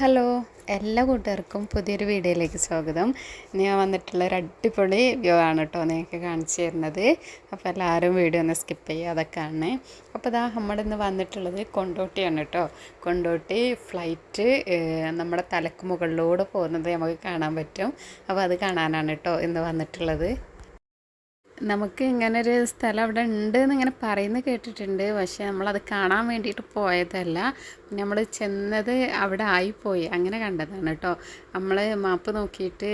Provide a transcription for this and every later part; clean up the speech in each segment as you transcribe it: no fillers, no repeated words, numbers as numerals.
Hello, എല്ലാ കൂട്ടുകാർക്കും പുതിയൊരു വീഡിയോയിലേക്ക് സ്വാഗതം. ഞാൻ വന്നിട്ടുള്ള ഒരു അടിപൊളി വ്യൂ ആണ് കേട്ടോ നിങ്ങൾക്ക് കാണിച്ചു തരുന്നത്. അപ്പോൾ എല്ലാവരും വീഡിയോ ഒന്ന് സ്കിപ്പ് ചെയ്യാതെ കാണണേ. അപ്പോൾ ഇതാ നമ്മളിന്ന് വന്നിട്ടുള്ളത് കൊണ്ടോട്ടിയാണ് കേട്ടോ. കൊണ്ടോട്ടി ഫ്ലൈറ്റ് നമ്മുടെ തലക്ക് മുകളിലൂടെ പോകുന്നത് നമുക്ക് കാണാൻ പറ്റും. അപ്പോൾ അത് കാണാനാണ് കേട്ടോ ഇന്ന് വന്നിട്ടുള്ളത്. നമുക്ക് ഇങ്ങനൊരു സ്ഥലം അവിടെ ഉണ്ട് എന്നിങ്ങനെ പറയുന്നത് കേട്ടിട്ടുണ്ട്. പക്ഷേ നമ്മളത് കാണാൻ വേണ്ടിയിട്ട് പോയതല്ല. നമ്മൾ ചെന്നത് അവിടെ ആയിപ്പോയി, അങ്ങനെ കണ്ടതാണ് കേട്ടോ. നമ്മൾ മാപ്പ് നോക്കിയിട്ട്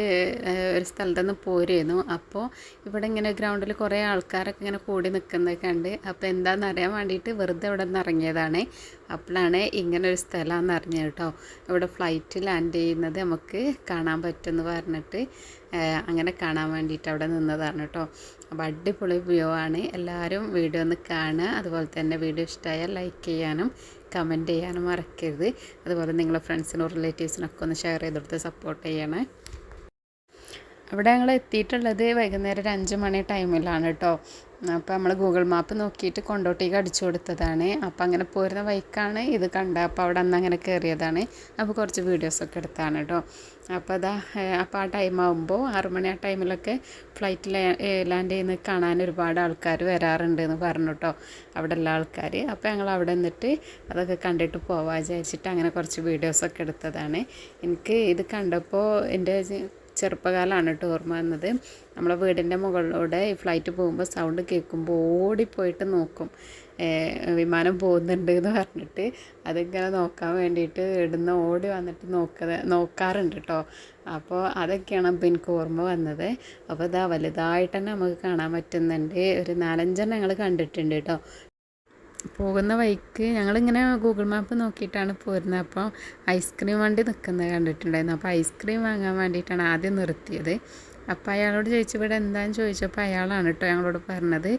ഒരു സ്ഥലത്ത് നിന്ന് പോരുന്നു. അപ്പോൾ ഇവിടെ ഇങ്ങനെ ഗ്രൗണ്ടിൽ കുറേ ആൾക്കാരൊക്കെ ഇങ്ങനെ കൂടി നിൽക്കുന്നത് കണ്ട്, അപ്പോൾ എന്താണെന്ന് അറിയാൻ വേണ്ടിയിട്ട് വെറുതെ ഇവിടെ നിന്ന് ഇറങ്ങിയതാണ്. അപ്പോഴാണ് ഇങ്ങനൊരു സ്ഥലമാണെന്ന് അറിഞ്ഞത് കേട്ടോ. ഇവിടെ ഫ്ലൈറ്റ് ലാൻഡ് ചെയ്യുന്നത് നമുക്ക് കാണാൻ പറ്റുമെന്ന് പറഞ്ഞിട്ട് അങ്ങനെ കാണാൻ വേണ്ടിയിട്ട് അവിടെ നിന്നതാണ് കേട്ടോ. അപ്പോൾ അടിപൊളി വ്യൂ ആണ്. എല്ലാവരും വീഡിയോ ഒന്ന് കാണുക. അതുപോലെ തന്നെ വീഡിയോ ഇഷ്ടമായാൽ ലൈക്ക് ചെയ്യാനും കമൻറ്റ് ചെയ്യാനും മറക്കരുത്. അതുപോലെ നിങ്ങളുടെ ഫ്രണ്ട്സിനും റിലേറ്റീവ്സിനൊക്കെ ഒന്ന് ഷെയർ ചെയ്ത് കൊടുത്ത് സപ്പോർട്ട് ചെയ്യണേ. അവിടെ ഞങ്ങൾ എത്തിയിട്ടുള്ളത് വൈകുന്നേരം ഒരു 5 മണി ടൈമിലാണ് കേട്ടോ. അപ്പോൾ നമ്മൾ ഗൂഗിൾ മാപ്പ് നോക്കിയിട്ട് കൊണ്ടോട്ടേക്ക് അടിച്ചു കൊടുത്തതാണ്. അപ്പോൾ അങ്ങനെ പോരുന്ന വഴിക്കാണ് ഇത് കണ്ടത്. അപ്പോൾ അവിടെ അന്ന് അങ്ങനെ കയറിയതാണ്. അപ്പോൾ കുറച്ച് വീഡിയോസൊക്കെ എടുത്താണ് കേട്ടോ. അപ്പോൾ അപ്പോൾ ആ ടൈം ആകുമ്പോൾ 6 മണി ആ ടൈമിലൊക്കെ ഫ്ലൈറ്റ് ലാൻഡ് ചെയ്യുന്നത് കാണാൻ ഒരുപാട് ആൾക്കാർ വരാറുണ്ട് എന്ന് പറഞ്ഞു കേട്ടോ, അവിടെ ഉള്ള ആൾക്കാർ. അപ്പോൾ ഞങ്ങൾ അവിടെ നിന്നിട്ട് അതൊക്കെ കണ്ടിട്ട് പോവാൻ വിചാരിച്ചിട്ട് അങ്ങനെ കുറച്ച് വീഡിയോസൊക്കെ എടുത്തതാണ്. എനിക്ക് ഇത് കണ്ടപ്പോൾ എൻ്റെ ചെറുപ്പകാലമാണ് കേട്ടോ ഓർമ്മ വന്നത്. നമ്മളെ വീടിൻ്റെ മുകളിലൂടെ ഈ ഫ്ലൈറ്റ് പോകുമ്പോൾ സൗണ്ട് കേൾക്കുമ്പോൾ ഓടിപ്പോയിട്ട് നോക്കും, വിമാനം പോകുന്നുണ്ട് എന്ന് പറഞ്ഞിട്ട്. അതിങ്ങനെ നോക്കാൻ വേണ്ടിയിട്ട് ഇടുന്ന ഓടി വന്നിട്ട് നോക്കാറുണ്ട് കേട്ടോ. അപ്പോൾ അതൊക്കെയാണ് ഇപ്പോൾ എനിക്ക് ഓർമ്മ വന്നത്. അപ്പോൾ ഇതാ വലുതായിട്ട് തന്നെ നമുക്ക് കാണാൻ പറ്റുന്നുണ്ട്. ഒരു 4-5 ഞങ്ങൾ കണ്ടിട്ടുണ്ട് കേട്ടോ. പോകുന്ന വഴിക്ക് ഞങ്ങളിങ്ങനെ ഗൂഗിൾ മാപ്പ് നോക്കിയിട്ടാണ് പോരുന്നത്. അപ്പോൾ ഐസ്ക്രീം വണ്ടി നിൽക്കുന്നത് കണ്ടിട്ടുണ്ടായിരുന്നു. അപ്പോൾ ഐസ്ക്രീം വാങ്ങാൻ വേണ്ടിയിട്ടാണ് ആദ്യം നിർത്തിയത്. അപ്പോൾ അയാളോട് ചോദിച്ചു ഇവിടെ എന്താണെന്ന് ചോദിച്ചപ്പോൾ അയാളാണ് കേട്ടോ ഞങ്ങളോട് പറഞ്ഞത്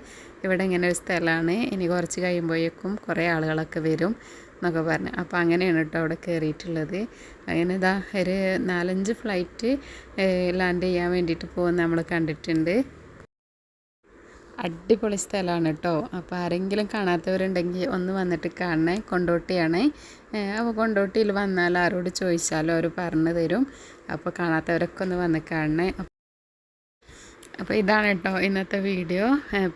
ഇവിടെ ഇങ്ങനെ ഒരു സ്ഥലമാണ്, ഇനി കുറച്ച് കഴിയുമ്പോഴേക്കും കുറേ ആളുകളൊക്കെ വരും എന്നൊക്കെ പറഞ്ഞു. അപ്പോൾ അങ്ങനെയാണ് കേട്ടോ അവിടെ കയറിയിട്ടുള്ളത്. അങ്ങനെ ഇതാ ഒരു 4-5 ഫ്ലൈറ്റ് ലാൻഡ് ചെയ്യാൻ വേണ്ടിയിട്ട് പോകുന്നത് നമ്മൾ കണ്ടിട്ടുണ്ട്. അടിപൊളി സ്ഥലമാണ് കേട്ടോ. അപ്പോൾ ആരെങ്കിലും കാണാത്തവരുണ്ടെങ്കിൽ ഒന്ന് വന്നിട്ട് കാണണേ. കൊണ്ടോട്ടിയാണ്. അപ്പോൾ കൊണ്ടോട്ടിയിൽ വന്നാൽ ആരോട് ചോദിച്ചാലും അവർ പറഞ്ഞു തരും. അപ്പോൾ കാണാത്തവരൊക്കെ ഒന്ന് വന്ന് കാണണേ. അപ്പോൾ ഇതാണ് കേട്ടോ ഇന്നത്തെ വീഡിയോ.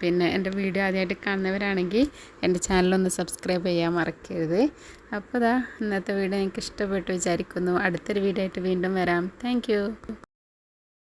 പിന്നെ എൻ്റെ വീഡിയോ ആദ്യമായിട്ട് കാണുന്നവരാണെങ്കിൽ എൻ്റെ ചാനലൊന്ന് സബ്സ്ക്രൈബ് ചെയ്യാൻ മറക്കരുത്. അപ്പോൾ ഇന്നത്തെ വീഡിയോ എനിക്ക് ഇഷ്ടപ്പെട്ടു വിചാരിക്കുന്നു. അടുത്തൊരു വീഡിയോ ആയിട്ട് വീണ്ടും വരാം. താങ്ക്